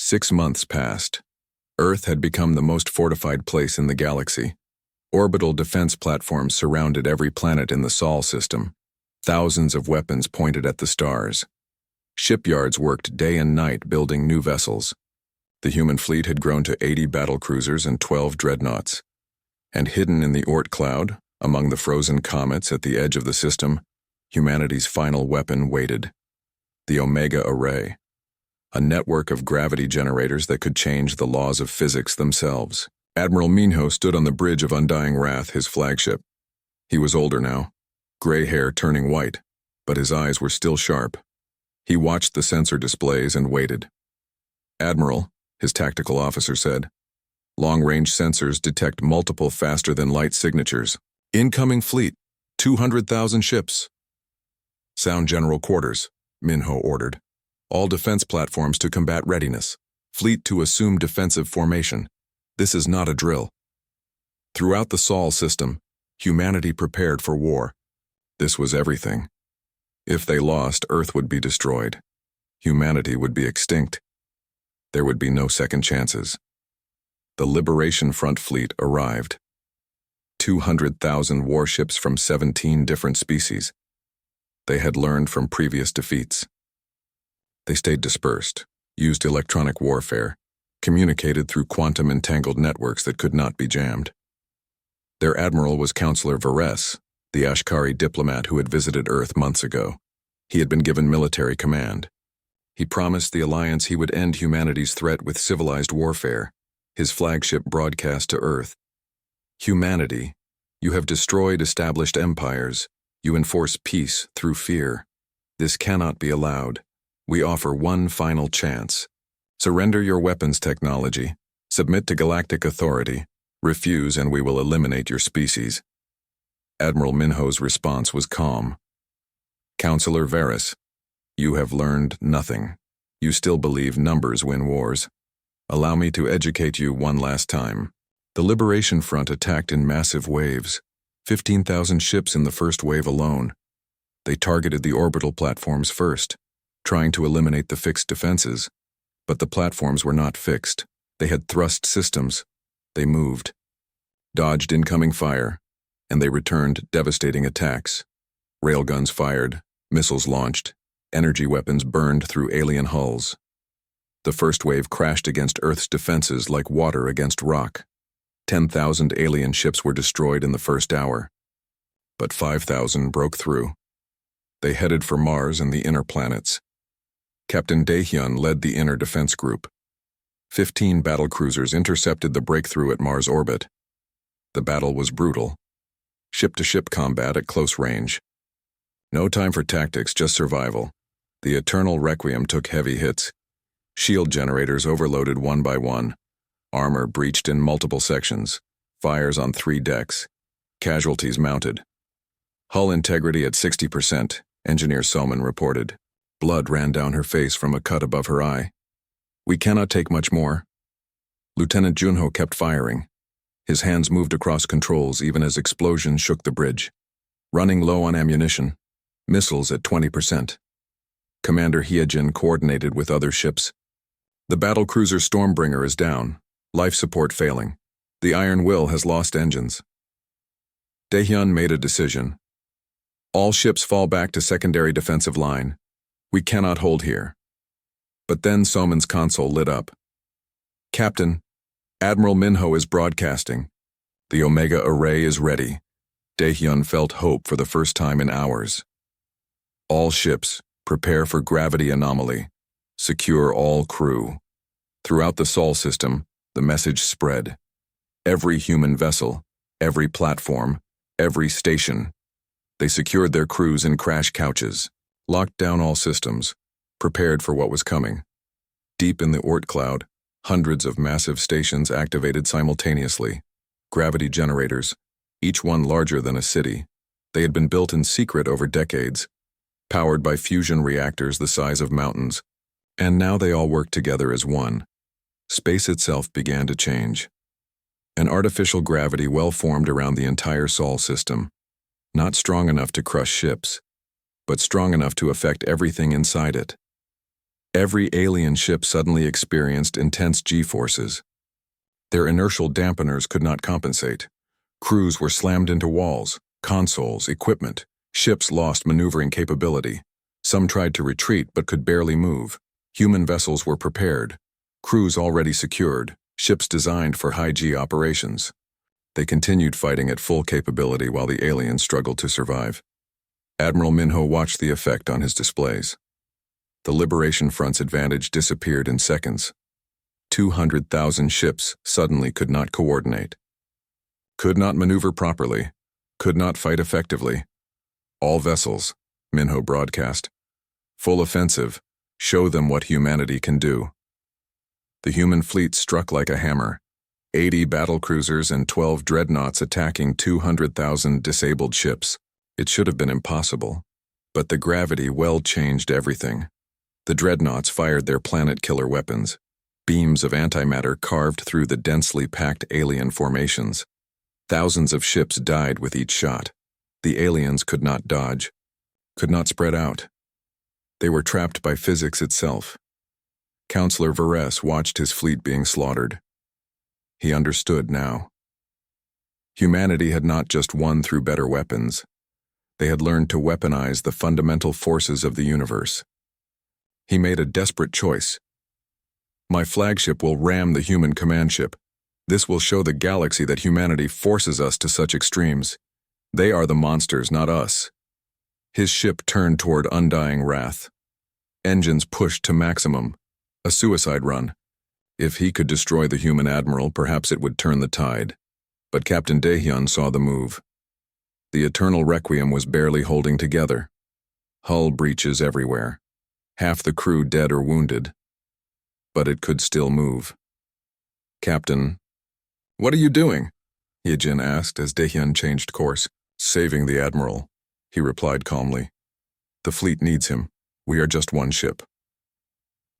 6 months passed. Earth had become the most fortified place in the galaxy. Orbital defense platforms surrounded every planet in the Sol system. Thousands of weapons pointed at the stars. Shipyards worked day and night building new vessels. The human fleet had grown to 80 battlecruisers and 12 dreadnoughts. And hidden in the Oort cloud, among the frozen comets at the edge of the system, humanity's final weapon waited. The Omega Array, a network of gravity generators that could change the laws of physics themselves. Admiral Minho stood on the bridge of Undying Wrath, his flagship. He was older now, gray hair turning white, but his eyes were still sharp. He watched the sensor displays and waited. "Admiral," his tactical officer said, "long-range sensors detect multiple faster-than-light signatures. Incoming fleet, 200,000 ships." "Sound general quarters," Minho ordered. "All defense platforms to combat readiness. Fleet to assume defensive formation. This is not a drill." Throughout the Sol system, humanity prepared for war. This was everything. If they lost, Earth would be destroyed. Humanity would be extinct. There would be no second chances. The Liberation Front fleet arrived. 200,000 warships from 17 different species. They had learned from previous defeats. They stayed dispersed, used electronic warfare, communicated through quantum-entangled networks that could not be jammed. Their admiral was Counselor Vares, the Ashkari diplomat who had visited Earth months ago. He had been given military command. He promised the Alliance he would end humanity's threat with civilized warfare. His flagship broadcast to Earth. "Humanity, you have destroyed established empires. You enforce peace through fear. This cannot be allowed. We offer one final chance. Surrender your weapons technology. Submit to galactic authority. Refuse and we will eliminate your species." Admiral Minho's response was calm. "Counselor Vares, you have learned nothing. You still believe numbers win wars. Allow me to educate you one last time." The Liberation Front attacked in massive waves, 15,000 ships in the first wave alone. They targeted the orbital platforms first, trying to eliminate the fixed defenses. But the platforms were not fixed. They had thrust systems. They moved, dodged incoming fire, and they returned devastating attacks. Railguns fired, missiles launched, energy weapons burned through alien hulls. The first wave crashed against Earth's defenses like water against rock. 10,000 alien ships were destroyed in the first hour. But 5,000 broke through. They headed for Mars and the inner planets. Captain Daehyun led the inner defense group. 15 battlecruisers intercepted the breakthrough at Mars orbit. The battle was brutal. Ship-to-ship combat at close range. No time for tactics, just survival. The Eternal Requiem took heavy hits. Shield generators overloaded one by one. Armor breached in multiple sections. Fires on 3 decks. Casualties mounted. Hull integrity at 60%, Engineer Soman reported. Blood ran down her face from a cut above her eye. "We cannot take much more." Lieutenant Junho kept firing. His hands moved across controls even as explosions shook the bridge. Running low on ammunition. Missiles at 20%. Commander Hyejin coordinated with other ships. "The battlecruiser Stormbringer is down. Life support failing. The Iron Will has lost engines." Daehyun made a decision. "All ships fall back to secondary defensive line. We cannot hold here." But then Soman's console lit up. "Captain, Admiral Minho is broadcasting. The Omega Array is ready." Daehyun felt hope for the first time in hours. "All ships, prepare for gravity anomaly. Secure all crew." Throughout the Sol system, the message spread. Every human vessel, every platform, every station. They secured their crews in crash couches, locked down all systems, prepared for what was coming. Deep in the Oort cloud, hundreds of massive stations activated simultaneously. Gravity generators, each one larger than a city. They had been built in secret over decades, powered by fusion reactors the size of mountains, and now they all worked together as one. Space itself began to change. An artificial gravity well formed around the entire Sol system, not strong enough to crush ships, but strong enough to affect everything inside it. Every alien ship suddenly experienced intense G-forces. Their inertial dampeners could not compensate. Crews were slammed into walls, consoles, equipment. Ships lost maneuvering capability. Some tried to retreat but could barely move. Human vessels were prepared. Crews already secured. Ships designed for high-G operations. They continued fighting at full capability while the aliens struggled to survive. Admiral Minho watched the effect on his displays. The Liberation Front's advantage disappeared in seconds. 200,000 ships suddenly could not coordinate. Could not maneuver properly. Could not fight effectively. All vessels, Minho broadcast. Full offensive. Show them what humanity can do. The human fleet struck like a hammer. 80 battlecruisers and 12 dreadnoughts attacking 200,000 disabled ships. It should have been impossible. But the gravity well changed everything. The dreadnoughts fired their planet-killer weapons. Beams of antimatter carved through the densely packed alien formations. Thousands of ships died with each shot. The aliens could not dodge, could not spread out. They were trapped by physics itself. Counselor Varese watched his fleet being slaughtered. He understood now. Humanity had not just won through better weapons. They had learned to weaponize the fundamental forces of the universe. He made a desperate choice. My flagship will ram the human command ship. This will show the galaxy that humanity forces us to such extremes. They are the monsters, not us. His ship turned toward undying wrath. Engines pushed to maximum. A suicide run. If he could destroy the human admiral, perhaps it would turn the tide. But Captain Daehyun saw the move. The Eternal Requiem was barely holding together. Hull breaches everywhere. Half the crew dead or wounded. But it could still move. Captain, what are you doing? Hyejin asked as Daehyun changed course. Saving the admiral, he replied calmly. The fleet needs him. We are just one ship.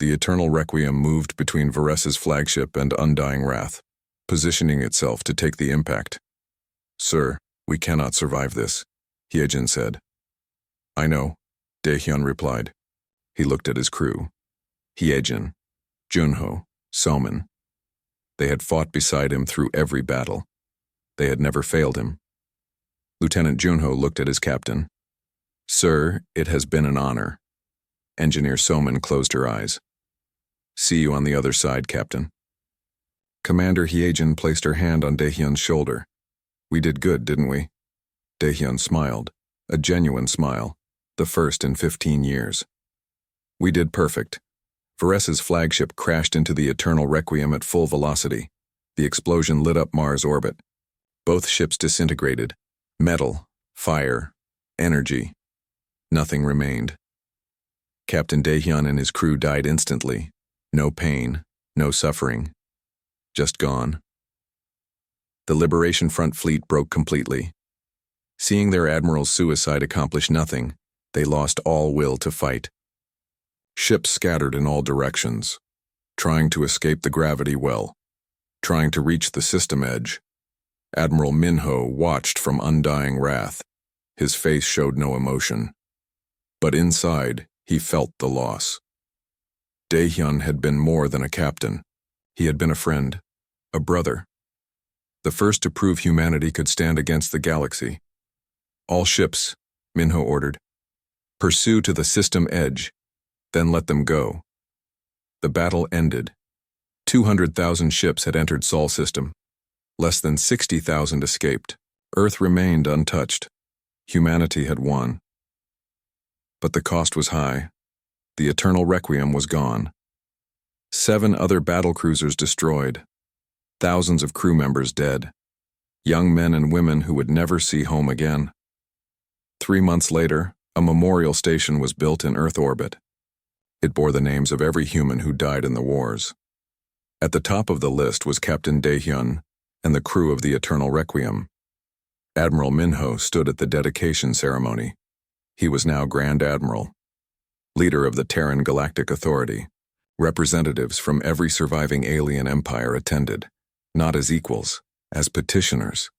The Eternal Requiem moved between Varese's flagship and Undying Wrath, positioning itself to take the impact. Sir, we cannot survive this, Hyejin said. I know, Daehyun replied. He looked at his crew. Hyejin, Junho, Soman. They had fought beside him through every battle. They had never failed him. Lieutenant Junho looked at his captain. Sir, it has been an honor. Engineer Soman closed her eyes. See you on the other side, Captain. Commander Hyejin placed her hand on Daehyun's shoulder. We did good, didn't we? Daehyun smiled, a genuine smile, the first in 15 years. We did perfect. Varese's flagship crashed into the Eternal Requiem at full velocity. The explosion lit up Mars' orbit. Both ships disintegrated. Metal, fire, energy. Nothing remained. Captain Daehyun and his crew died instantly. No pain, no suffering. Just gone. The Liberation Front fleet broke completely. Seeing their admiral's suicide accomplish nothing, they lost all will to fight. Ships scattered in all directions, trying to escape the gravity well, trying to reach the system edge. Admiral Minho watched from undying wrath. His face showed no emotion. But inside, he felt the loss. Daehyun had been more than a captain. He had been a friend, a brother. The first to prove humanity could stand against the galaxy. All ships, Minho ordered. Pursue to the system edge, then let them go. The battle ended. 200,000 ships had entered Sol system. Less than 60,000 escaped. Earth remained untouched. Humanity had won. But the cost was high. The Eternal Requiem was gone. 7 other battlecruisers destroyed. Thousands of crew members dead. Young men and women who would never see home again. 3 months later, a memorial station was built in Earth orbit. It bore the names of every human who died in the wars. At the top of the list was Captain Daehyun and the crew of the Eternal Requiem. Admiral Minho stood at the dedication ceremony. He was now Grand Admiral, leader of the Terran Galactic Authority. Representatives from every surviving alien empire attended, not as equals, as petitioners.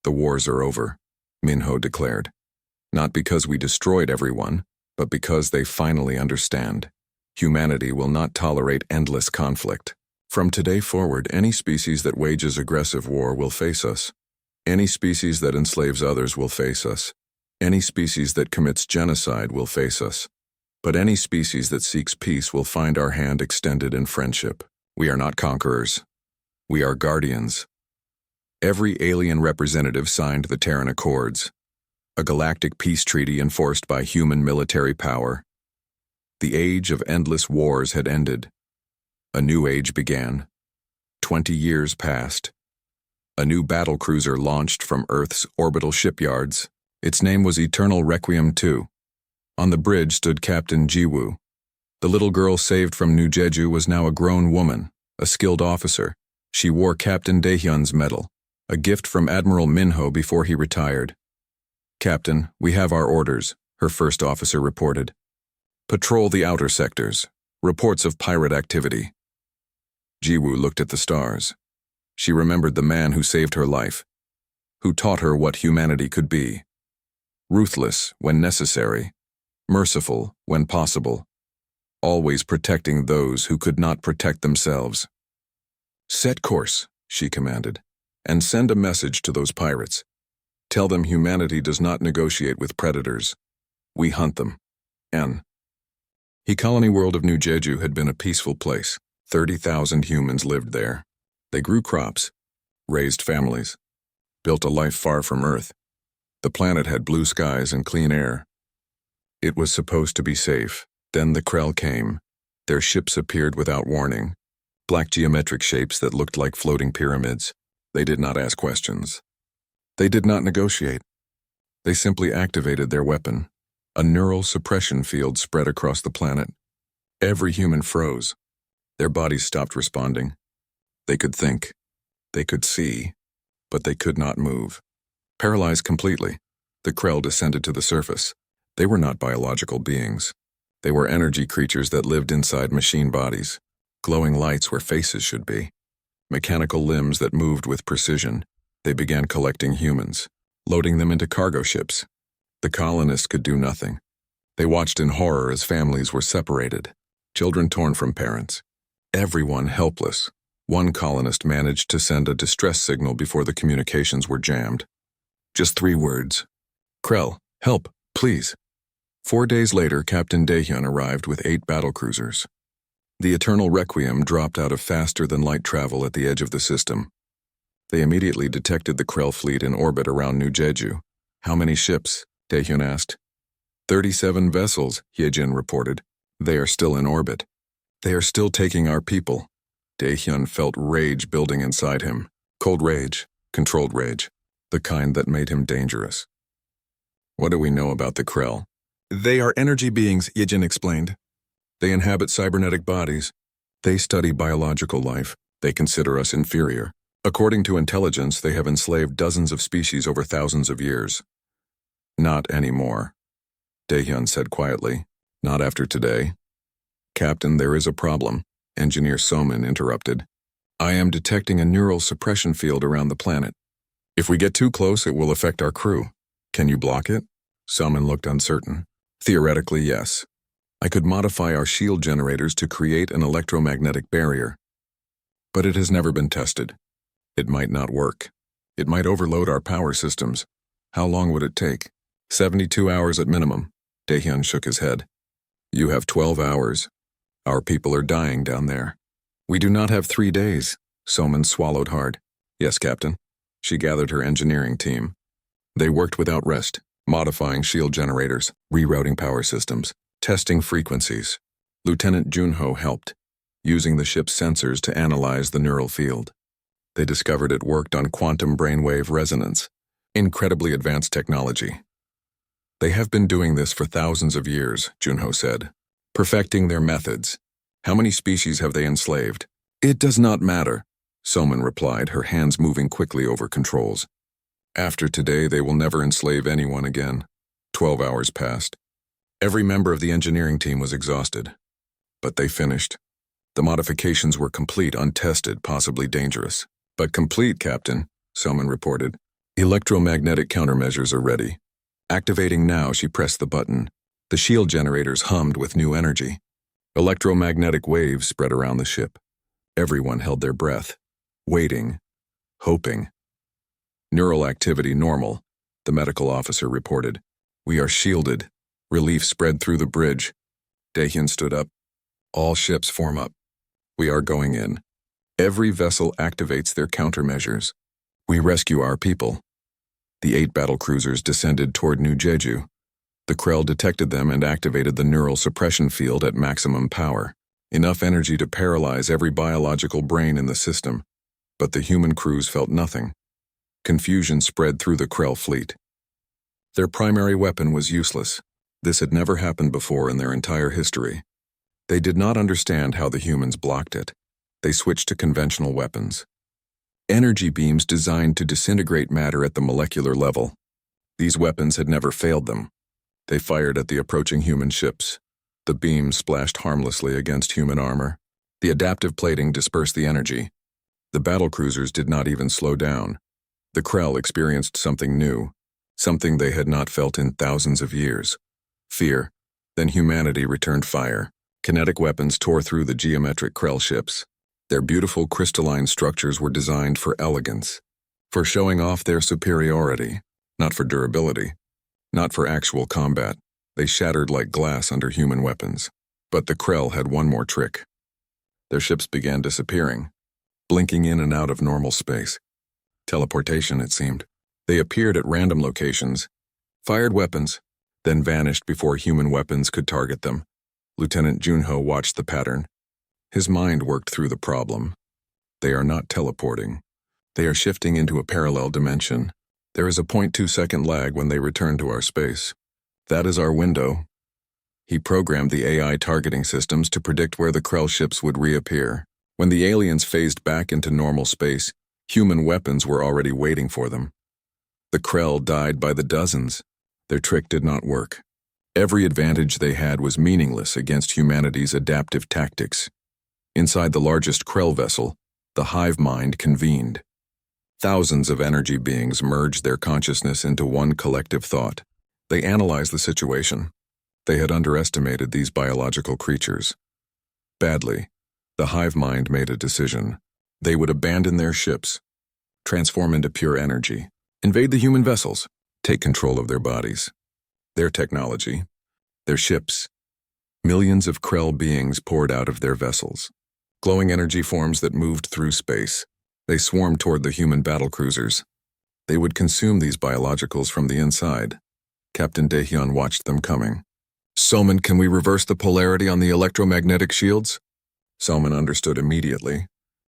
The wars are over, Minho declared. Not because we destroyed everyone, but because they finally understand. Humanity will not tolerate endless conflict. From today forward, any species that wages aggressive war will face us. Any species that enslaves others will face us. Any species that commits genocide will face us. But any species that seeks peace will find our hand extended in friendship. We are not conquerors. We are guardians. Every alien representative signed the Terran Accords, a galactic peace treaty enforced by human military power. The age of endless wars had ended. A new age began. 20 years passed. A new battlecruiser launched from Earth's orbital shipyards. Its name was Eternal Requiem 2. On the bridge stood Captain Jiwoo. The little girl saved from New Jeju was now a grown woman, a skilled officer. She wore Captain Daehyun's medal, a gift from Admiral Minho before he retired. "Captain, we have our orders," her first officer reported. "Patrol the outer sectors. Reports of pirate activity." Jiwoo looked at the stars. She remembered the man who saved her life, who taught her what humanity could be. Ruthless when necessary, merciful when possible, always protecting those who could not protect themselves. "Set course," she commanded, "and send a message to those pirates. Tell them humanity does not negotiate with predators. We hunt them." The colony world of New Jeju had been a peaceful place. 30,000 humans lived there. They grew crops, raised families, built a life far from Earth. The planet had blue skies and clean air. It was supposed to be safe. Then the Krell came. Their ships appeared without warning, black geometric shapes that looked like floating pyramids. They did not ask questions. They did not negotiate. They simply activated their weapon. A neural suppression field spread across the planet. Every human froze. Their bodies stopped responding. They could think. They could see. But they could not move. Paralyzed completely, the Krell descended to the surface. They were not biological beings. They were energy creatures that lived inside machine bodies, glowing lights where faces should be, mechanical limbs that moved with precision. They began collecting humans, loading them into cargo ships. The colonists could do nothing. They watched in horror as families were separated, children torn from parents, everyone helpless. One colonist managed to send a distress signal before the communications were jammed. Just 3 words. "Krell, help, please." 4 days later, Captain Daehyun arrived with 8 battlecruisers. The Eternal Requiem dropped out of faster-than-light travel at the edge of the system. They immediately detected the Krell fleet in orbit around New Jeju. "How many ships?" Daehyun asked. 37 vessels, Hyejin reported. "They are still in orbit. They are still taking our people." Daehyun felt rage building inside him. Cold rage, controlled rage, the kind that made him dangerous. "What do we know about the Krell?" "They are energy beings," Hyejin explained. "They inhabit cybernetic bodies. They study biological life. They consider us inferior. According to intelligence, they have enslaved dozens of species over thousands of years." "Not anymore," Daehyun said quietly. "Not after today." "Captain, there is a problem," Engineer Soman interrupted. "I am detecting a neural suppression field around the planet. If we get too close, it will affect our crew. Can you block it?" Soman looked uncertain. "Theoretically, yes. I could modify our shield generators to create an electromagnetic barrier. But it has never been tested. It might not work. It might overload our power systems. How long would it take?" 72 hours at minimum. Daehyun shook his head. "You have 12 hours. Our people are dying down there." "We do not have 3 days." Soman swallowed hard. "Yes, Captain." She gathered her engineering team. They worked without rest, modifying shield generators, rerouting power systems, testing frequencies. Lieutenant Junho helped, using the ship's sensors to analyze the neural field. They discovered it worked on quantum brainwave resonance, incredibly advanced technology. "They have been doing this for thousands of years," Junho said, "perfecting their methods. How many species have they enslaved?" "It does not matter," Soman replied, her hands moving quickly over controls. "After today, they will never enslave anyone again." 12 hours passed. Every member of the engineering team was exhausted. But they finished. The modifications were complete, untested, possibly dangerous. "But complete, Captain," Soman reported. "Electromagnetic countermeasures are ready." Activating now, she pressed the button. The shield generators hummed with new energy. Electromagnetic waves spread around the ship. Everyone held their breath, waiting, hoping. Neural activity normal, the medical officer reported. We are shielded. Relief spread through the bridge. Dahyun stood up. All ships form up. We are going in. Every vessel activates their countermeasures. We rescue our people. The 8 battlecruisers descended toward New Jeju. The Krell detected them and activated the neural suppression field at maximum power, enough energy to paralyze every biological brain in the system. But the human crews felt nothing. Confusion spread through the Krell fleet. Their primary weapon was useless. This had never happened before in their entire history. They did not understand how the humans blocked it. They switched to conventional weapons. Energy beams designed to disintegrate matter at the molecular level. These weapons had never failed them. They fired at the approaching human ships. The beams splashed harmlessly against human armor. The adaptive plating dispersed the energy. The battlecruisers did not even slow down. The Krell experienced something new, something they had not felt in thousands of years. Fear. Then humanity returned fire. Kinetic weapons tore through the geometric Krell ships. Their beautiful crystalline structures were designed for elegance, for showing off their superiority, not for durability, not for actual combat. They shattered like glass under human weapons. But the Krell had one more trick. Their ships began disappearing, blinking in and out of normal space. Teleportation, it seemed. They appeared at random locations, fired weapons, then vanished before human weapons could target them. Lieutenant Junho watched the pattern. His mind worked through the problem. They are not teleporting. They are shifting into a parallel dimension. There is a 0.2-second lag when they return to our space. That is our window. He programmed the AI targeting systems to predict where the Krell ships would reappear. When the aliens phased back into normal space, human weapons were already waiting for them. The Krell died by the dozens. Their trick did not work. Every advantage they had was meaningless against humanity's adaptive tactics. Inside the largest Krell vessel, the hive mind convened. Thousands of energy beings merged their consciousness into one collective thought. They analyzed the situation. They had underestimated these biological creatures. Badly, the hive mind made a decision. They would abandon their ships, transform into pure energy, invade the human vessels, take control of their bodies, their technology, their ships. Millions of Krell beings poured out of their vessels. Glowing energy forms that moved through space. They swarmed toward the human battlecruisers. They would consume these biologicals from the inside. Captain Dahyun watched them coming. Selman, can we reverse the polarity on the electromagnetic shields? Selman understood immediately.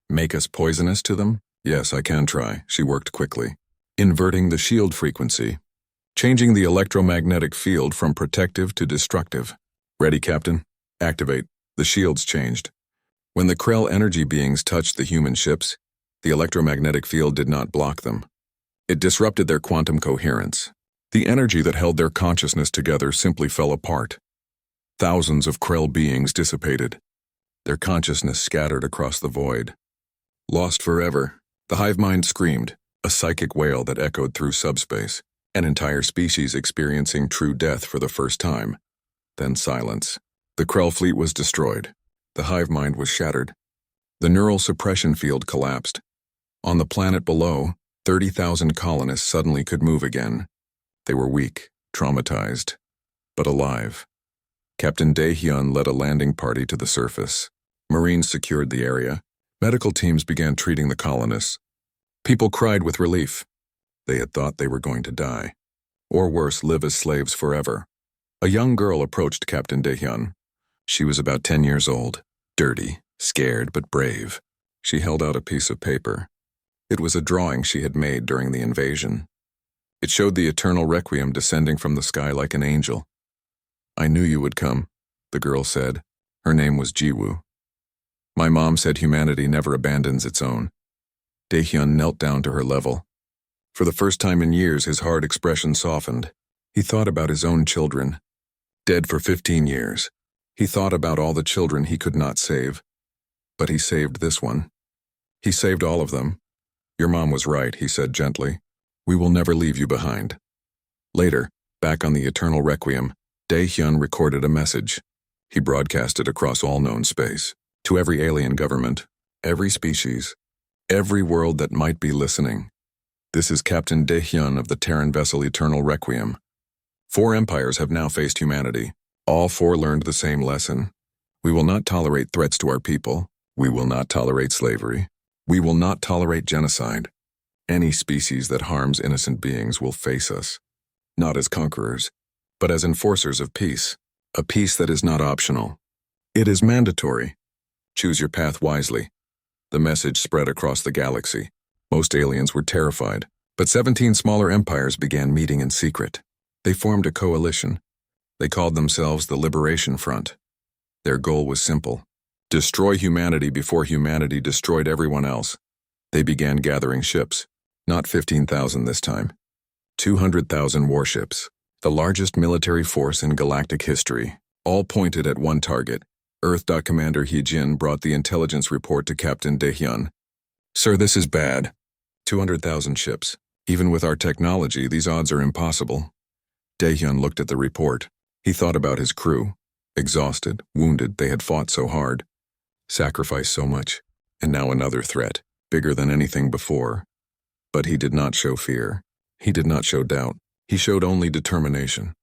Make us poisonous to them? Yes, I can try. She worked quickly. Inverting the shield frequency. Changing the electromagnetic field from protective to destructive. Ready, Captain? Activate. The shields changed. When the Krell energy beings touched the human ships, the electromagnetic field did not block them. It disrupted their quantum coherence. The energy that held their consciousness together simply fell apart. Thousands of Krell beings dissipated. Their consciousness scattered across the void. Lost forever, the hive mind screamed, a psychic wail that echoed through subspace, an entire species experiencing true death for the first time. Then silence. The Krell fleet was destroyed. The hive mind was shattered. The neural suppression field collapsed. On the planet below, 30,000 colonists suddenly could move again. They were weak, traumatized, but alive. Captain Dahyun led a landing party to the surface. Marines secured the area. Medical teams began treating the colonists. People cried with relief. They had thought they were going to die. Or worse, live as slaves forever. A young girl approached Captain Dahyun. She was about 10 years old, dirty, scared but brave. She held out a piece of paper. It was a drawing she had made during the invasion. It showed the eternal requiem descending from the sky like an angel. I knew you would come, the girl said. Her name was Jiwoo. My mom said humanity never abandons its own. Dahyun knelt down to her level. For the first time in years, his hard expression softened. He thought about his own children. Dead for 15 years. He thought about all the children he could not save. But he saved this one. He saved all of them. Your mom was right, he said gently. We will never leave you behind. Later, back on the eternal requiem, Dahyun recorded a message. He broadcasted across all known space, to every alien government, every species, every world that might be listening. This is Captain Daehyun of the Terran vessel Eternal Requiem. 4 empires have now faced humanity. All 4 learned the same lesson. We will not tolerate threats to our people. We will not tolerate slavery. We will not tolerate genocide. Any species that harms innocent beings will face us, not as conquerors, but as enforcers of peace, a peace that is not optional. It is mandatory. Choose your path wisely. The message spread across the galaxy. Most aliens were terrified, but 17 smaller empires began meeting in secret. They formed a coalition. They called themselves the Liberation Front. Their goal was simple: destroy humanity before humanity destroyed everyone else. They began gathering ships, not 15,000 this time. 200,000 warships, the largest military force in galactic history, all pointed at one target. Earth. Commander He-jin brought the intelligence report to Captain Daehyun. Sir, this is bad. 200,000 ships. Even with our technology, these odds are impossible. Daehyun looked at the report. He thought about his crew. Exhausted, wounded, they had fought so hard, sacrificed so much, and now another threat, bigger than anything before. But he did not show fear. He did not show doubt. He showed only determination.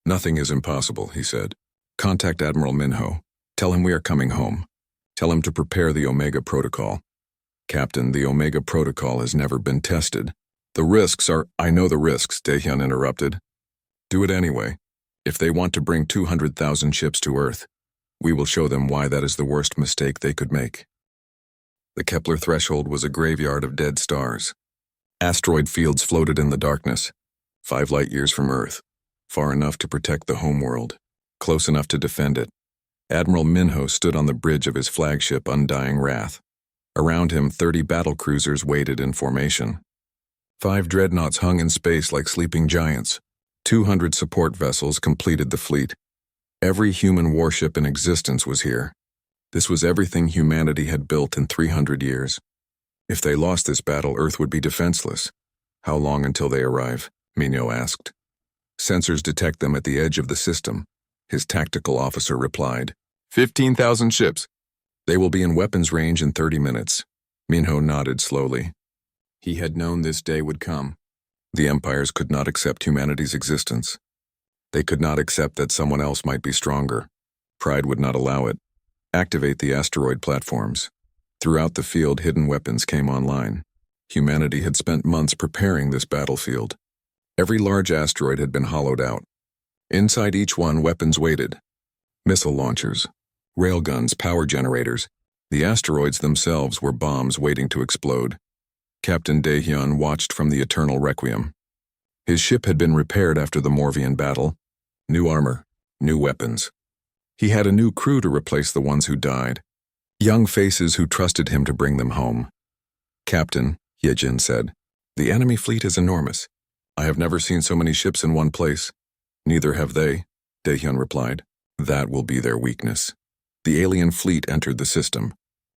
Nothing is impossible, he said. Contact Admiral Minho. Tell him we are coming home. Tell him to prepare the Omega Protocol. Captain, the Omega Protocol has never been tested. The risks are— I know the risks, Daehyun interrupted. Do it anyway. If they want to bring 200,000 ships to Earth, we will show them why that is the worst mistake they could make. The Kepler threshold was a graveyard of dead stars. Asteroid fields floated in the darkness, 5 light-years from Earth, far enough to protect the homeworld, close enough to defend it. Admiral Minho stood on the bridge of his flagship Undying Wrath. Around him, 30 battlecruisers waited in formation. 5 dreadnoughts hung in space like sleeping giants. 200 support vessels completed the fleet. Every human warship in existence was here. This was everything humanity had built in 300 years. If they lost this battle, Earth would be defenseless. How long until they arrive? Minho asked. Sensors detect them at the edge of the system, his tactical officer replied. 15,000 ships. They will be in weapons range in 30 minutes. Minho nodded slowly. He had known this day would come. The empires could not accept humanity's existence. They could not accept that someone else might be stronger. Pride would not allow it. Activate the asteroid platforms. Throughout the field, hidden weapons came online. Humanity had spent months preparing this battlefield. Every large asteroid had been hollowed out. Inside each one, weapons waited. Missile launchers, railguns, power generators. The asteroids themselves were bombs waiting to explode. Captain Daehyun watched from the Eternal Requiem. His ship had been repaired after the Morvian battle. New armor, new weapons. He had a new crew to replace the ones who died. Young faces who trusted him to bring them home. Captain, He-jin said, the enemy fleet is enormous. I have never seen so many ships in one place. Neither have they, Daehyun replied. That will be their weakness. The alien fleet entered the system.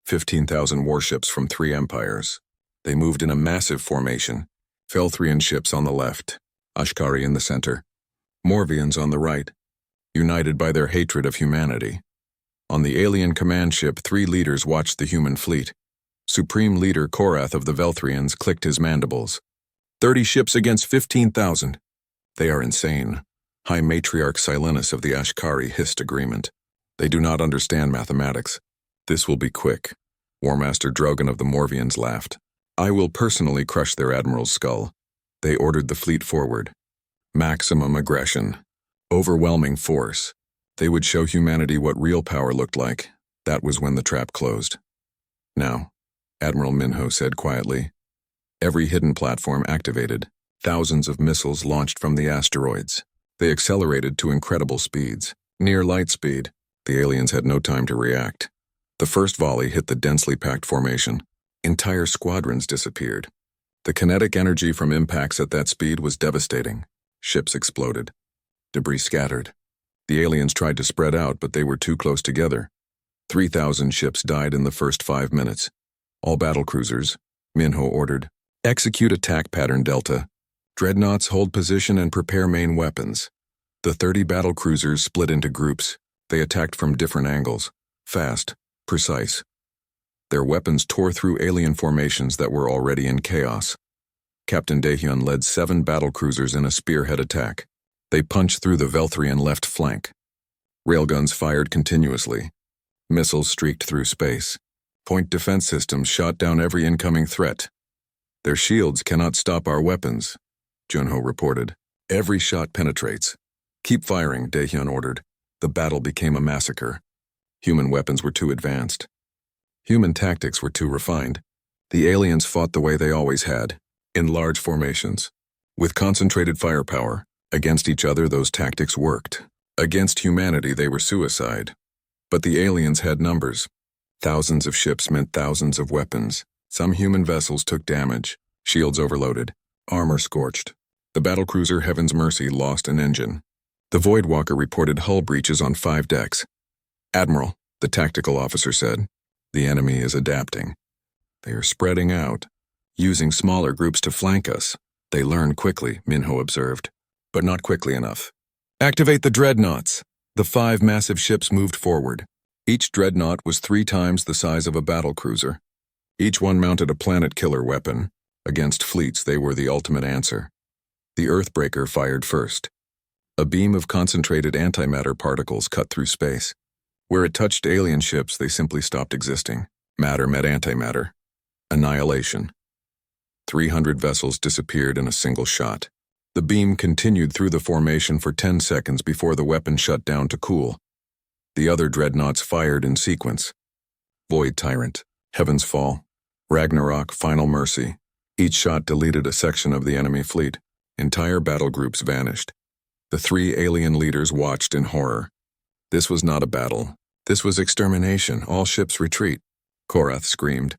15,000 warships from 3 empires. They moved in a massive formation. Felthrian ships on the left, Ashkari in the center, Morvians on the right, united by their hatred of humanity. On the alien command ship, 3 leaders watched the human fleet. Supreme Leader Korath of the Velthrians clicked his mandibles. 30 ships against 15,000. They are insane. High Matriarch Silenus of the Ashkari hissed agreement. They do not understand mathematics. This will be quick. War Master Drogon of the Morvians laughed. I will personally crush their admiral's skull. They ordered the fleet forward. Maximum aggression. Overwhelming force. They would show humanity what real power looked like. That was when the trap closed. Now, Admiral Minho said quietly. Every hidden platform activated. Thousands of missiles launched from the asteroids. They accelerated to incredible speeds. Near light speed. The aliens had no time to react. The first volley hit the densely packed formation. Entire squadrons disappeared. The kinetic energy from impacts at that speed was devastating. Ships exploded. Debris scattered. The aliens tried to spread out, but they were too close together. 3,000 ships died in the first 5 minutes. All battlecruisers, Minho ordered. Execute attack pattern Delta. Dreadnoughts hold position and prepare main weapons. The 30 battlecruisers split into groups. They attacked from different angles, fast, precise. Their weapons tore through alien formations that were already in chaos. Captain Daehyun led 7 battlecruisers in a spearhead attack. They punched through the Velthrian left flank. Railguns fired continuously. Missiles streaked through space. Point defense systems shot down every incoming threat. Their shields cannot stop our weapons, Junho reported. Every shot penetrates. Keep firing, Daehyun ordered. The battle became a massacre. Human weapons were too advanced. Human tactics were too refined. The aliens fought the way they always had, in large formations. With concentrated firepower, against each other those tactics worked. Against humanity they were suicide. But the aliens had numbers. Thousands of ships meant thousands of weapons. Some human vessels took damage, shields overloaded, armor scorched. The battlecruiser Heaven's Mercy lost an engine. The Voidwalker reported hull breaches on 5 decks. Admiral, the tactical officer said, the enemy is adapting. They are spreading out, using smaller groups to flank us. They learn quickly, Minho observed, but not quickly enough. Activate the dreadnoughts. The 5 massive ships moved forward. Each dreadnought was 3 times the size of a battlecruiser. Each one mounted a planet-killer weapon. Against fleets, they were the ultimate answer. The Earthbreaker fired first. A beam of concentrated antimatter particles cut through space. Where it touched alien ships, they simply stopped existing. Matter met antimatter. Annihilation. 300 vessels disappeared in a single shot. The beam continued through the formation for 10 seconds before the weapon shut down to cool. The other dreadnoughts fired in sequence. Void Tyrant, Heaven's Fall, Ragnarok, Final Mercy. Each shot deleted a section of the enemy fleet. Entire battle groups vanished. The 3 alien leaders watched in horror. This was not a battle. This was extermination. All ships retreat. Korath screamed.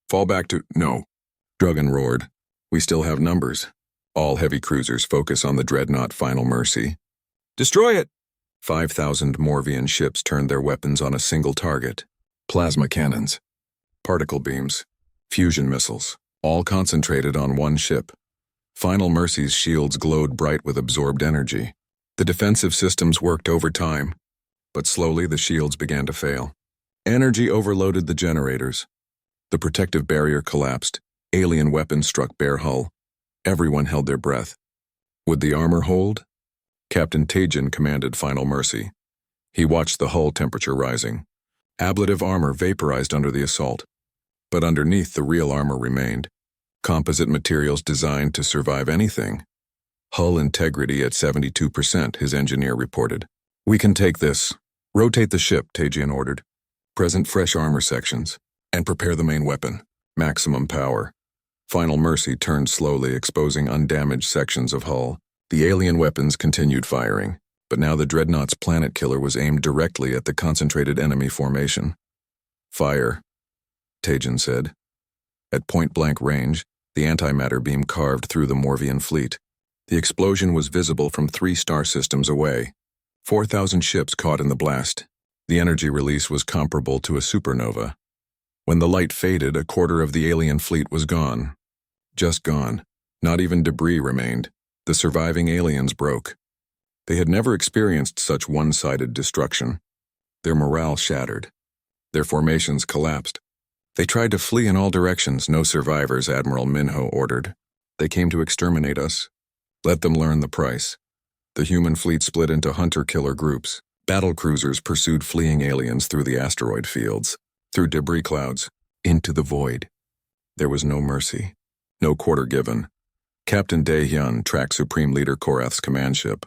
Fall back to— No. Drugan roared. We still have numbers. All heavy cruisers focus on the dreadnought Final Mercy. Destroy it! 5,000 Morvian ships turned their weapons on a single target. Plasma cannons, particle beams, fusion missiles, all concentrated on one ship. Final Mercy's shields glowed bright with absorbed energy. The defensive systems worked overtime, but slowly the shields began to fail. Energy overloaded the generators. The protective barrier collapsed. Alien weapons struck bare hull. Everyone held their breath. Would the armor hold? Captain Taejin commanded Final Mercy. He watched the hull temperature rising. Ablative armor vaporized under the assault. But underneath, the real armor remained. Composite materials designed to survive anything. Hull integrity at 72%, his engineer reported. We can take this. Rotate the ship, Taejin ordered. Present fresh armor sections. And prepare the main weapon. Maximum power. Final Mercy turned slowly, exposing undamaged sections of hull. The alien weapons continued firing, but now the dreadnought's planet killer was aimed directly at the concentrated enemy formation. Fire, Taejin said. At point-blank range, the antimatter beam carved through the Morvian fleet. The explosion was visible from 3 star systems away. 4,000 ships caught in the blast. The energy release was comparable to a supernova. When the light faded, a quarter of the alien fleet was gone. Just gone. Not even debris remained. The surviving aliens broke. They had never experienced such one-sided destruction. Their morale shattered. Their formations collapsed. They tried to flee in all directions. No survivors, Admiral Minho ordered. They came to exterminate us. Let them learn the price. The human fleet split into hunter-killer groups. Battle cruisers pursued fleeing aliens through the asteroid fields, through debris clouds, into the void. There was no mercy, no quarter given. Captain Daehyun tracked Supreme Leader Korath's command ship.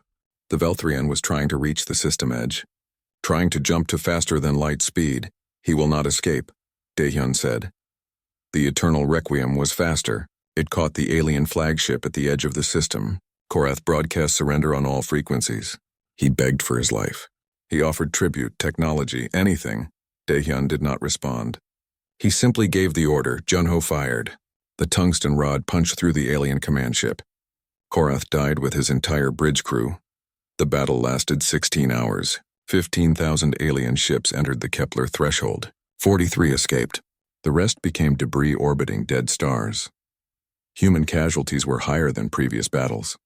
The Velthrian was trying to reach the system edge, trying to jump to faster-than-light speed. He will not escape, Daehyun said. The Eternal Requiem was faster. It caught the alien flagship at the edge of the system. Korath broadcast surrender on all frequencies. He begged for his life. He offered tribute, technology, anything. Daehyun did not respond. He simply gave the order. Junho fired. The tungsten rod punched through the alien command ship. Korath died with his entire bridge crew. The battle lasted 16 hours. 15,000 alien ships entered the Kepler threshold. 43 escaped. The rest became debris orbiting dead stars. Human casualties were higher than previous battles.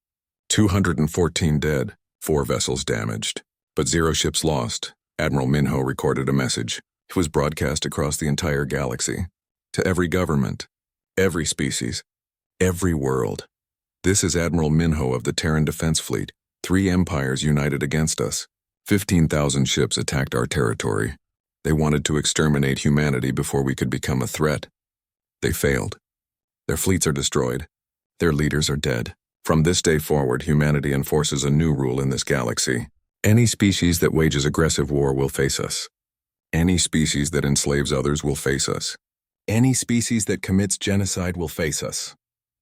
214 dead, 4 vessels damaged, but 0 ships lost. Admiral Minho recorded a message. It was broadcast across the entire galaxy. To every government, every species, every world. This is Admiral Minho of the Terran Defense Fleet. 3 empires united against us. 15,000 ships attacked our territory. They wanted to exterminate humanity before we could become a threat. They failed. Their fleets are destroyed. Their leaders are dead. From this day forward, humanity enforces a new rule in this galaxy. Any species that wages aggressive war will face us. Any species that enslaves others will face us. Any species that commits genocide will face us.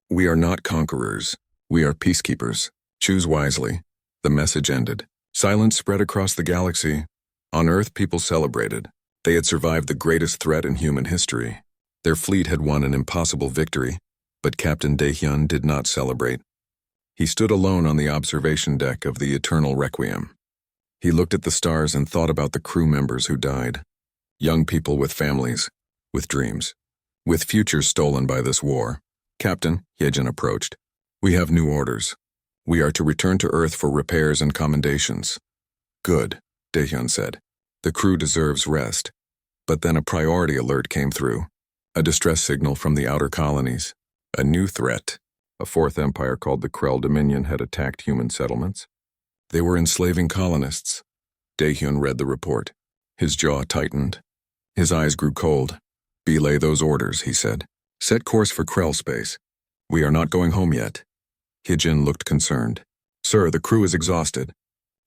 We are not conquerors. We are peacekeepers. Choose wisely. The message ended. Silence spread across the galaxy. On Earth, people celebrated. They had survived the greatest threat in human history. Their fleet had won an impossible victory, but Captain Daehyun did not celebrate. He stood alone on the observation deck of the Eternal Requiem. He looked at the stars and thought about the crew members who died. Young people with families, with dreams, with futures stolen by this war. Captain, Yejin approached. We have new orders. We are to return to Earth for repairs and commendations. Good, Daehyun said. The crew deserves rest. But then a priority alert came through. A distress signal from the outer colonies. A new threat. A 4th empire called the Krell Dominion had attacked human settlements. They were enslaving colonists. Daehyun read the report. His jaw tightened. His eyes grew cold. Belay those orders, he said. Set course for Krell space. We are not going home yet. Hyejin looked concerned. Sir, the crew is exhausted.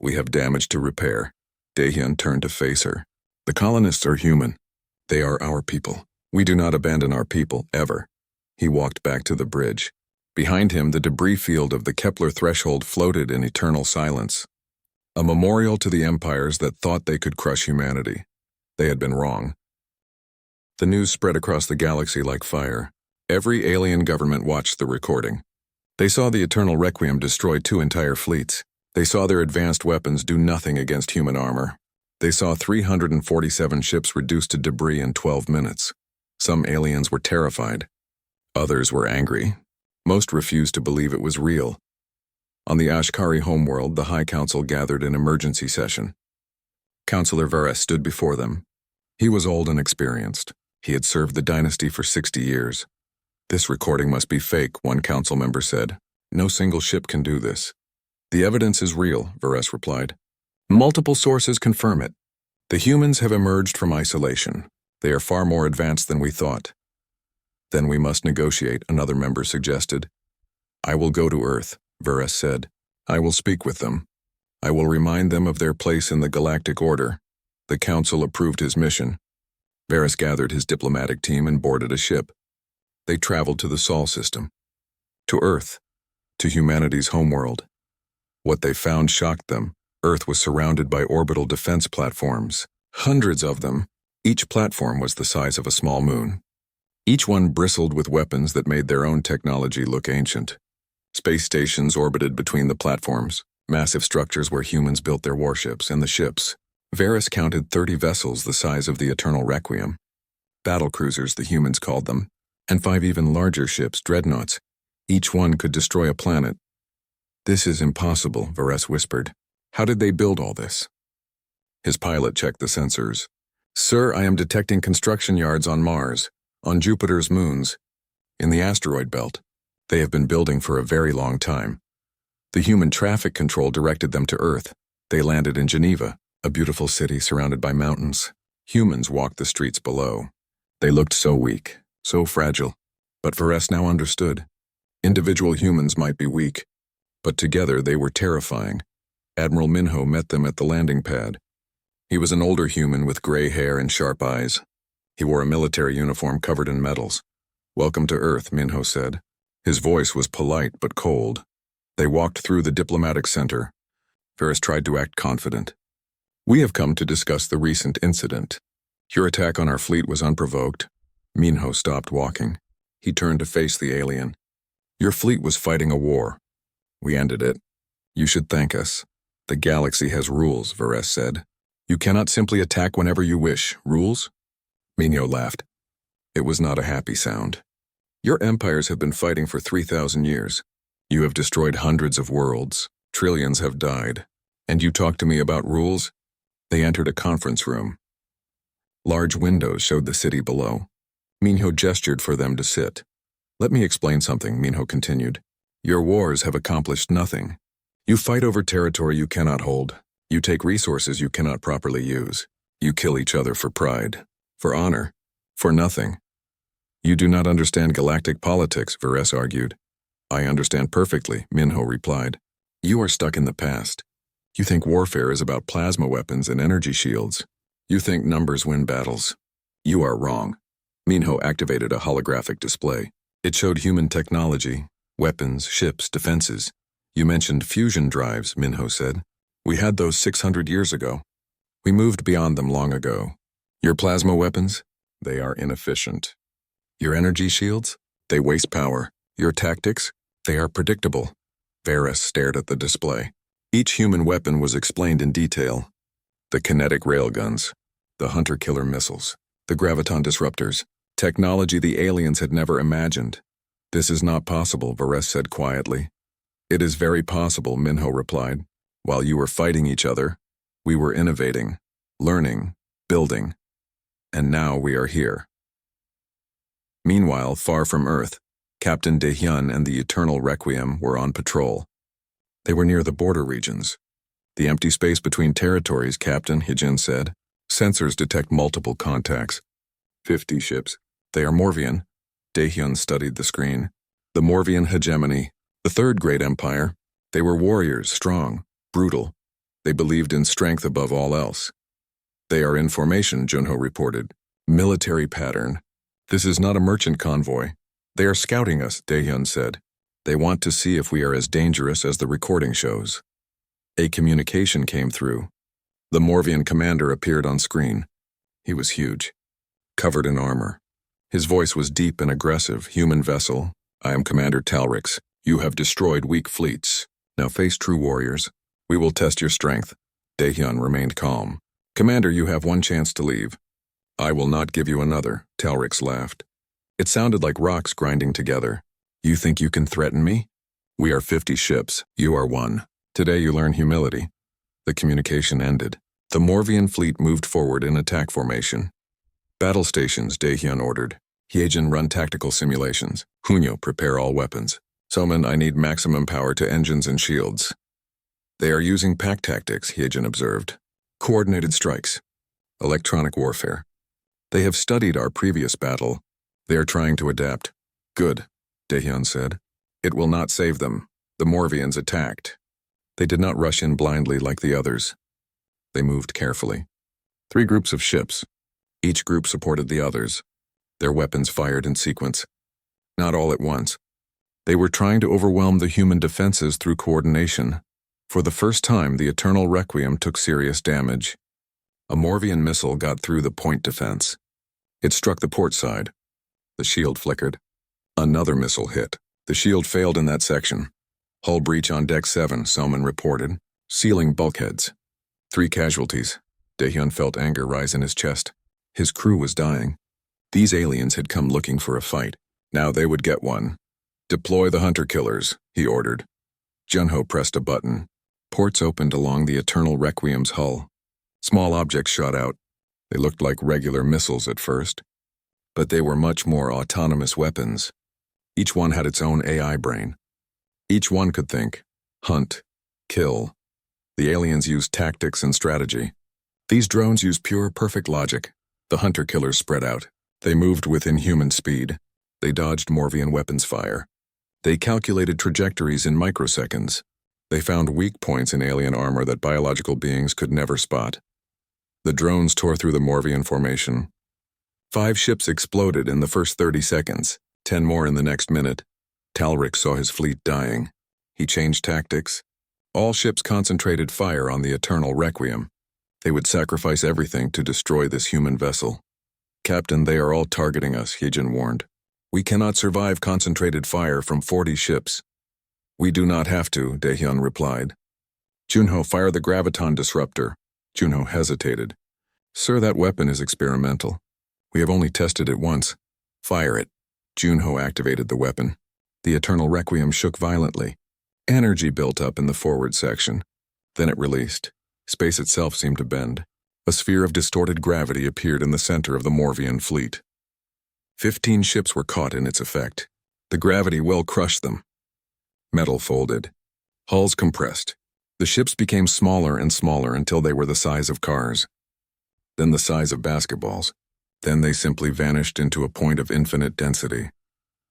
We have damage to repair. Daehyun turned to face her. The colonists are human. They are our people. We do not abandon our people, ever. He walked back to the bridge. Behind him, the debris field of the Kepler threshold floated in eternal silence. A memorial to the empires that thought they could crush humanity. They had been wrong. The news spread across the galaxy like fire. Every alien government watched the recording. They saw the Eternal Requiem destroy 2 entire fleets. They saw their advanced weapons do nothing against human armor. They saw 347 ships reduced to debris in 12 minutes. Some aliens were terrified. Others were angry. Most refused to believe it was real. On the Ashkari homeworld, the High Council gathered in emergency session. Councillor Varese stood before them. He was old and experienced. He had served the dynasty for 60 years. This recording must be fake, one council member said. No single ship can do this. The evidence is real, Varese replied. Multiple sources confirm it. The humans have emerged from isolation. They are far more advanced than we thought. Then we must negotiate, another member suggested. I will go to Earth, Varese said. I will speak with them. I will remind them of their place in the galactic order. The council approved his mission. Varese gathered his diplomatic team and boarded a ship. They traveled to the Sol system. To Earth. To humanity's homeworld. What they found shocked them. Earth was surrounded by orbital defense platforms. Hundreds of them. Each platform was the size of a small moon. Each one bristled with weapons that made their own technology look ancient. Space stations orbited between the platforms, massive structures where humans built their warships and the ships. Varese counted 30 vessels the size of the Eternal Requiem. Battlecruisers, the humans called them, and 5 even larger ships, dreadnoughts. Each one could destroy a planet. This is impossible, Varese whispered. How did they build all this? His pilot checked the sensors. Sir, I am detecting construction yards on Mars, on Jupiter's moons, in the asteroid belt. They have been building for a very long time. The human traffic control directed them to Earth. They landed in Geneva, a beautiful city surrounded by mountains. Humans walked the streets below. They looked so weak, so fragile. But Varese now understood. Individual humans might be weak, but together they were terrifying. Admiral Minho met them at the landing pad. He was an older human with gray hair and sharp eyes. He wore a military uniform covered in medals. Welcome to Earth, Minho said. His voice was polite but cold. They walked through the diplomatic center. Varese tried to act confident. We have come to discuss the recent incident. Your attack on our fleet was unprovoked. Minho stopped walking. He turned to face the alien. Your fleet was fighting a war. We ended it. You should thank us. The galaxy has rules, Varese said. You cannot simply attack whenever you wish. Rules? Minho laughed. It was not a happy sound. Your empires have been fighting for 3,000 years. You have destroyed hundreds of worlds. Trillions have died. And you talk to me about rules? They entered a conference room. Large windows showed the city below. Minho gestured for them to sit. Let me explain something, Minho continued. Your wars have accomplished nothing. You fight over territory you cannot hold. You take resources you cannot properly use. You kill each other for pride, for honor, for nothing. You do not understand galactic politics, Varese argued. I understand perfectly, Minho replied. You are stuck in the past. You think warfare is about plasma weapons and energy shields. You think numbers win battles. You are wrong. Minho activated a holographic display. It showed human technology, weapons, ships, defenses. You mentioned fusion drives, Minho said. We had those 600 years ago. We moved beyond them long ago. Your plasma weapons? They are inefficient. Your energy shields? They waste power. Your tactics? They are predictable. Varese stared at the display. Each human weapon was explained in detail. The kinetic railguns, the hunter-killer missiles, the graviton disruptors, technology the aliens had never imagined. This is not possible, Varese said quietly. It is very possible, Minho replied. While you were fighting each other, we were innovating, learning, building. And now we are here. Meanwhile, far from Earth, Captain Dehyun and the Eternal Requiem were on patrol. They were near the border regions. The empty space between territories, Captain, Hyejin said. Sensors detect multiple contacts. 50 ships. They are Morvian. Daehyun studied the screen. The Morvian hegemony, the third great empire. They were warriors, strong, brutal. They believed in strength above all else. They are in formation, Junho reported. Military pattern. This is not a merchant convoy. They are scouting us, Daehyun said. They want to see if we are as dangerous as the recording shows. A communication came through. The Morvian commander appeared on screen. He was huge, covered in armor. His voice was deep and aggressive. Human vessel, I am Commander Talrix. You have destroyed weak fleets. Now face true warriors. We will test your strength. Daehyun remained calm. Commander, you have one chance to leave. I will not give you another, Talrix laughed. It sounded like rocks grinding together. You think you can threaten me? We are 50 ships. You are one. Today you learn humility. The communication ended. The Morvian fleet moved forward in attack formation. Battle stations, Daehyun ordered. Hyejin, run tactical simulations. Hunyo, prepare all weapons. Soman, I need maximum power to engines and shields. They are using pack tactics, Hyejin observed. Coordinated strikes. Electronic warfare. They have studied our previous battle. They are trying to adapt. Good, Daehyun said. It will not save them. The Morvians attacked. They did not rush in blindly like the others. They moved carefully. 3 groups of ships. Each group supported the others. Their weapons fired in sequence. Not all at once. They were trying to overwhelm the human defenses through coordination. For the first time, the Eternal Requiem took serious damage. A Morvian missile got through the point defense. It struck the port side. The shield flickered. Another missile hit. The shield failed in that section. Hull breach on Deck 7, Soman reported. Sealing bulkheads. 3 casualties. Daehyun felt anger rise in his chest. His crew was dying. These aliens had come looking for a fight. Now they would get one. Deploy the hunter-killers, he ordered. Junho pressed a button. Ports opened along the Eternal Requiem's hull. Small objects shot out. They looked like regular missiles at first. But they were much more autonomous weapons. Each one had its own AI brain. Each one could think, hunt, kill. The aliens used tactics and strategy. These drones used pure, perfect logic. The hunter-killers spread out. They moved with inhuman speed. They dodged Morvian weapons fire. They calculated trajectories in microseconds. They found weak points in alien armor that biological beings could never spot. The drones tore through the Morvian formation. 5 ships exploded in the first 30 seconds, 10 more in the next minute. Talrix saw his fleet dying. He changed tactics. All ships concentrated fire on the Eternal Requiem. They would sacrifice everything to destroy this human vessel. Captain, they are all targeting us, Hyejin warned. We cannot survive concentrated fire from 40 ships. We do not have to, Daehyun replied. Junho, fire the graviton disruptor. Junho hesitated. Sir, that weapon is experimental. We have only tested it once. Fire it. Junho activated the weapon. The Eternal Requiem shook violently. Energy built up in the forward section. Then it released. Space itself seemed to bend. A sphere of distorted gravity appeared in the center of the Morvian fleet. 15 ships were caught in its effect. The gravity well crushed them. Metal folded. Hulls compressed. The ships became smaller and smaller until they were the size of cars. Then the size of basketballs. Then they simply vanished into a point of infinite density.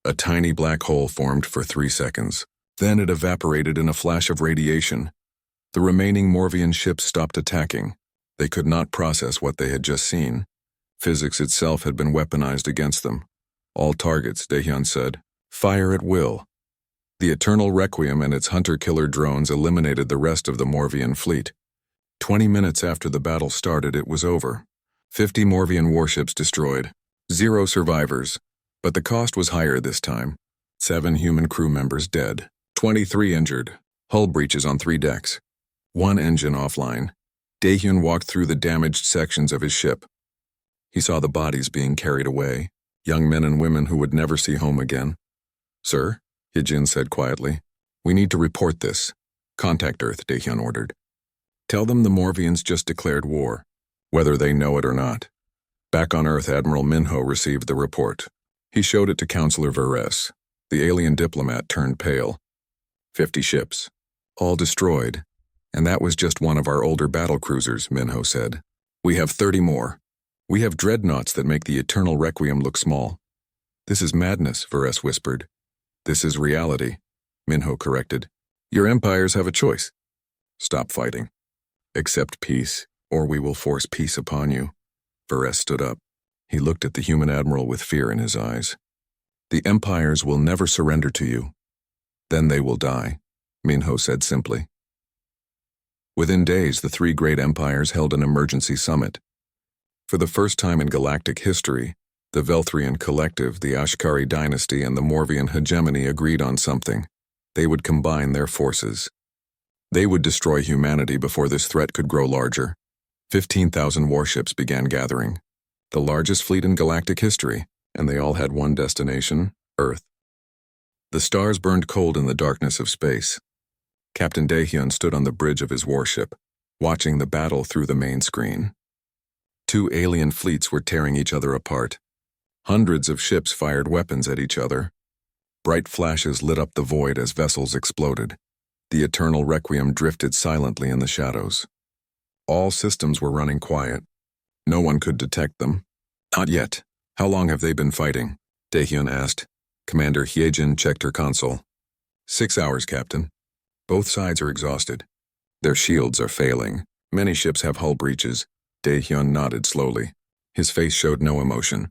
A tiny black hole formed for 3 seconds. Then it evaporated in a flash of radiation. The remaining Morvian ships stopped attacking. They could not process what they had just seen. Physics itself had been weaponized against them. All targets, Daehyun said, fire at will. The Eternal Requiem and its hunter-killer drones eliminated the rest of the Morvian fleet. 20 minutes after the battle started, it was over. 50 Morvian warships destroyed. 0 survivors. But the cost was higher this time. 7 human crew members dead. 23 injured. Hull breaches on 3 decks. 1 engine offline. Daehyun walked through the damaged sections of his ship. He saw the bodies being carried away. Young men and women who would never see home again. Sir, Hyejin said quietly, we need to report this. Contact Earth, Daehyun ordered. Tell them the Morvians just declared war, whether they know it or not. Back on Earth, Admiral Minho received the report. He showed it to Counselor Veres. The alien diplomat turned pale. 50 ships, all destroyed. And that was just one of our older battlecruisers, Minho said. We have 30 more. We have dreadnoughts that make the Eternal Requiem look small. This is madness, Veres whispered. This is reality, Minho corrected. Your empires have a choice. Stop fighting. Accept peace, or we will force peace upon you. Veres stood up. He looked at the human admiral with fear in his eyes. The empires will never surrender to you. Then they will die, Minho said simply. Within days, the 3 great empires held an emergency summit. For the first time in galactic history, the Velthrian collective, the Ashkari dynasty, and the Morvian hegemony agreed on something. They would combine their forces. They would destroy humanity before this threat could grow larger. 15,000 warships began gathering. The largest fleet in galactic history, and they all had one destination, Earth. The stars burned cold in the darkness of space. Captain Daehyun stood on the bridge of his warship, watching the battle through the main screen. 2 alien fleets were tearing each other apart. Hundreds of ships fired weapons at each other. Bright flashes lit up the void as vessels exploded. The Eternal Requiem drifted silently in the shadows. All systems were running quiet. No one could detect them. Not yet. How long have they been fighting? Daehyun asked. Commander Hyejin checked her console. 6 hours, Captain. Both sides are exhausted. Their shields are failing. Many ships have hull breaches. Daehyun nodded slowly. His face showed no emotion.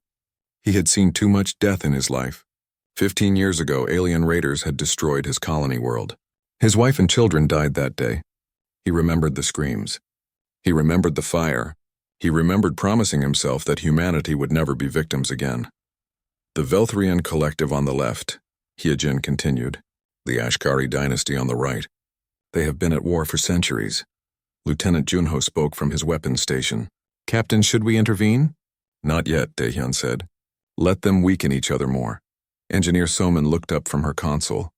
He had seen too much death in his life. 15 years ago, alien raiders had destroyed his colony world. His wife and children died that day. He remembered the screams. He remembered the fire. He remembered promising himself that humanity would never be victims again. The Velthrian collective on the left, Hyejin continued. The Ashkari dynasty on the right. They have been at war for centuries. Lieutenant Junho spoke from his weapons station. Captain, should we intervene? Not yet, Daehyun said. Let them weaken each other more. Engineer Soman looked up from her console.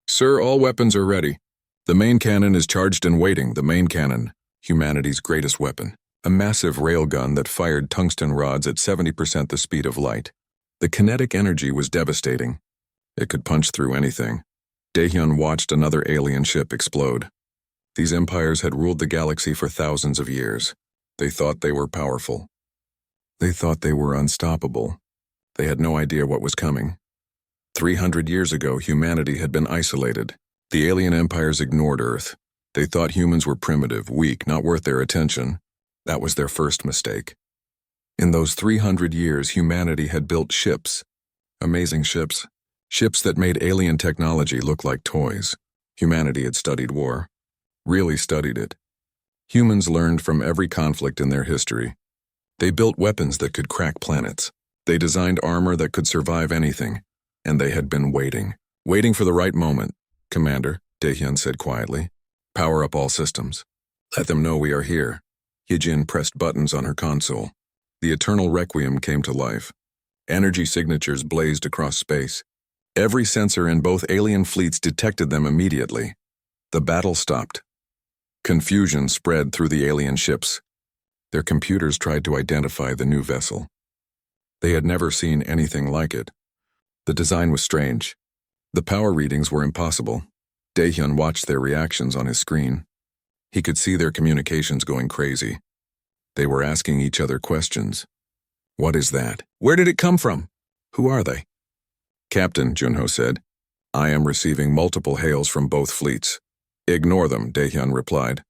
Sir, all weapons are ready. The main cannon is charged and waiting. The main cannon, humanity's greatest weapon. A massive railgun that fired tungsten rods at 70% the speed of light. The kinetic energy was devastating. It could punch through anything. Daehyun watched another alien ship explode. These empires had ruled the galaxy for thousands of years. They thought they were powerful. They thought they were unstoppable. They had no idea what was coming. 300 years ago, humanity had been isolated. The alien empires ignored Earth. They thought humans were primitive, weak, not worth their attention. That was their first mistake. In those 300 years, humanity had built ships. Amazing ships. Ships that made alien technology look like toys. Humanity had studied war. Really studied it. Humans learned from every conflict in their history. They built weapons that could crack planets. They designed armor that could survive anything. And they had been waiting. Waiting for the right moment. Commander, Daehyun said quietly. Power up all systems. Let them know we are here. Hyejin pressed buttons on her console. The Eternal Requiem came to life. Energy signatures blazed across space. Every sensor in both alien fleets detected them immediately. The battle stopped. Confusion spread through the alien ships. Their computers tried to identify the new vessel. They had never seen anything like it. The design was strange. The power readings were impossible. Daehyun watched their reactions on his screen. He could see their communications going crazy. They were asking each other questions. What is that? Where did it come from? Who are they? Captain, Junho said. I am receiving multiple hails from both fleets. Ignore them, Daehyun replied.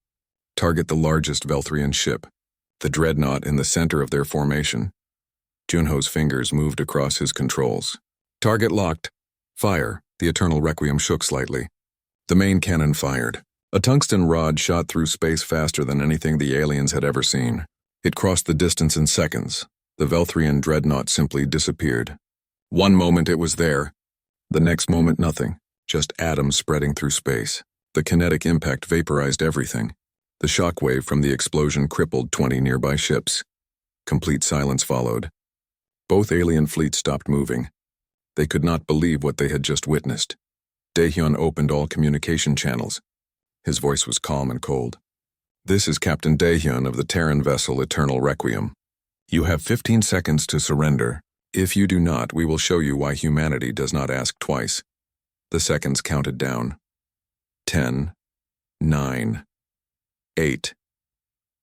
Target the largest Velthrian ship, the dreadnought in the center of their formation. Junho's fingers moved across his controls. Target locked. Fire. The Eternal Requiem shook slightly. The main cannon fired. A tungsten rod shot through space faster than anything the aliens had ever seen. It crossed the distance in seconds. The Velthrian dreadnought simply disappeared. One moment it was there. The next moment nothing. Just atoms spreading through space. The kinetic impact vaporized everything. The shockwave from the explosion crippled 20 nearby ships. Complete silence followed. Both alien fleets stopped moving. They could not believe what they had just witnessed. Daehyun opened all communication channels. His voice was calm and cold. This is Captain Daehyun of the Terran vessel Eternal Requiem. You have 15 seconds to surrender. If you do not, we will show you why humanity does not ask twice. The seconds counted down. 10, 9, 8.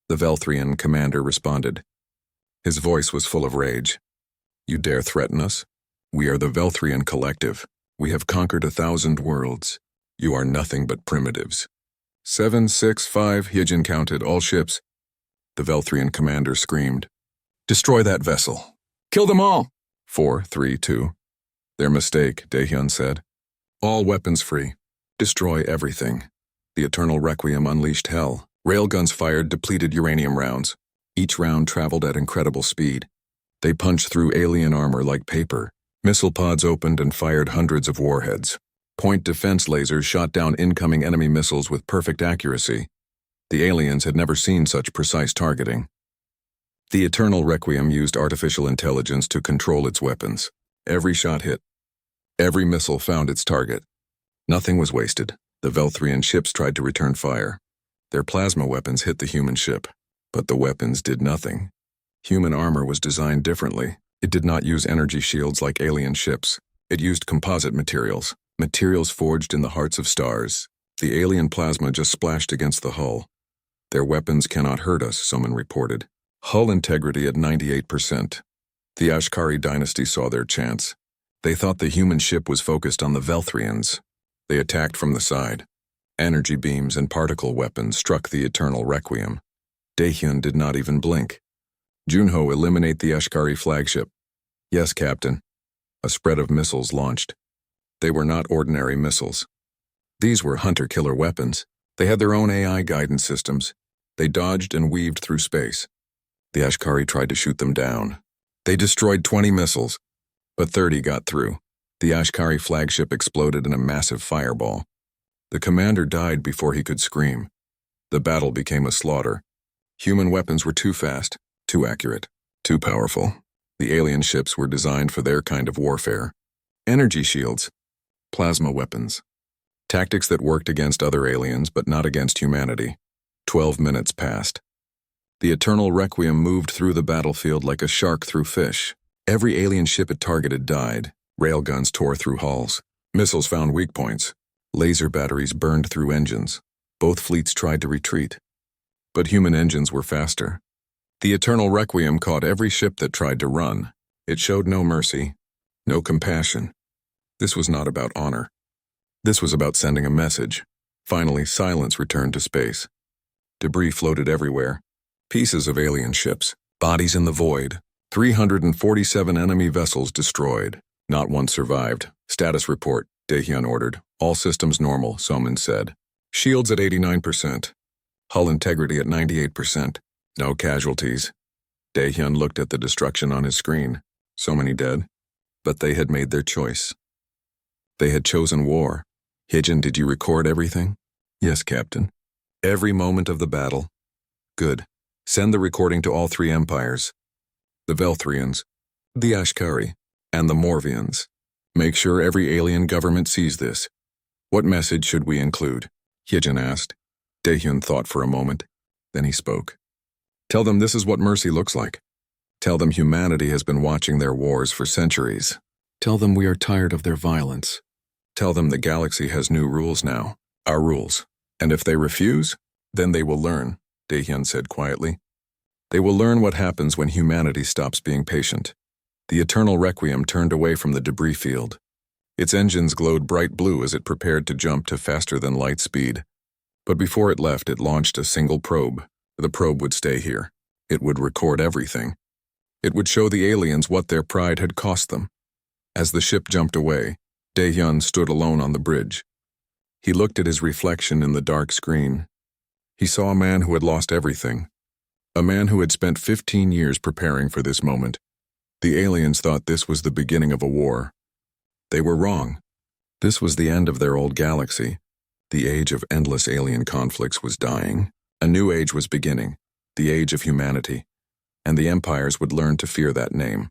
The Velthrian commander responded. His voice was full of rage. You dare threaten us? We are the Velthrian Collective. We have conquered 1,000 worlds. You are nothing but primitives. 7, 6, 5, Hyejin counted, all ships. The Velthrian commander screamed. Destroy that vessel. Kill them all. 4, 3, 2. Their mistake, Daehyun said. All weapons free. Destroy everything. The Eternal Requiem unleashed hell. Railguns fired depleted uranium rounds. Each round traveled at incredible speed. They punched through alien armor like paper. Missile pods opened and fired hundreds of warheads. Point defense lasers shot down incoming enemy missiles with perfect accuracy. The aliens had never seen such precise targeting. The Eternal Requiem used artificial intelligence to control its weapons. Every shot hit. Every missile found its target. Nothing was wasted. The Velthrian ships tried to return fire. Their plasma weapons hit the human ship, but the weapons did nothing. Human armor was designed differently. It did not use energy shields like alien ships. It used composite materials, materials forged in the hearts of stars. The alien plasma just splashed against the hull. Their weapons cannot hurt us, someone reported. Hull integrity at 98%. The Ashkari dynasty saw their chance. They thought the human ship was focused on the Velthrians. They attacked from the side. Energy beams and particle weapons struck the Eternal Requiem. Daehyun did not even blink. Junho, eliminate the Ashkari flagship. Yes, Captain. A spread of missiles launched. They were not ordinary missiles. These were hunter-killer weapons. They had their own AI guidance systems. They dodged and weaved through space. The Ashkari tried to shoot them down. They destroyed 20 missiles, but 30 got through. The Ashkari flagship exploded in a massive fireball. The commander died before he could scream. The battle became a slaughter. Human weapons were too fast, too accurate, too powerful. The alien ships were designed for their kind of warfare. Energy shields, plasma weapons. Tactics that worked against other aliens but not against humanity. 12 minutes passed. The Eternal Requiem moved through the battlefield like a shark through fish. Every alien ship it targeted died. Railguns tore through hulls. Missiles found weak points. Laser batteries burned through engines. Both fleets tried to retreat. But human engines were faster. The Eternal Requiem caught every ship that tried to run. It showed no mercy, no compassion. This was not about honor. This was about sending a message. Finally, silence returned to space. Debris floated everywhere. Pieces of alien ships, bodies in the void. 347 enemy vessels destroyed. Not one survived. Status report, Daehyun ordered. All systems normal, Soman said. Shields at 89%. Hull integrity at 98%. No casualties. Daehyun looked at the destruction on his screen. So many dead. But they had made their choice. They had chosen war. Hyejin, did you record everything? Yes, Captain. Every moment of the battle. Good. Send the recording to all three empires. The Velthrians, the Ashkari, and the Morvians. Make sure every alien government sees this. What message should we include? Hyejin asked. Daehyun thought for a moment. Then he spoke. Tell them this is what mercy looks like. Tell them humanity has been watching their wars for centuries. Tell them we are tired of their violence. Tell them the galaxy has new rules now, our rules. And if they refuse, then they will learn, Daehyun said quietly. They will learn what happens when humanity stops being patient. The Eternal Requiem turned away from the debris field. Its engines glowed bright blue as it prepared to jump to faster-than-light speed. But before it left, it launched a single probe. The probe would stay here. It would record everything. It would show the aliens what their pride had cost them. As the ship jumped away, Daehyun stood alone on the bridge. He looked at his reflection in the dark screen. He saw a man who had lost everything. A man who had spent 15 years preparing for this moment. The aliens thought this was the beginning of a war. They were wrong. This was the end of their old galaxy. The age of endless alien conflicts was dying. A new age was beginning, the age of humanity. And the empires would learn to fear that name.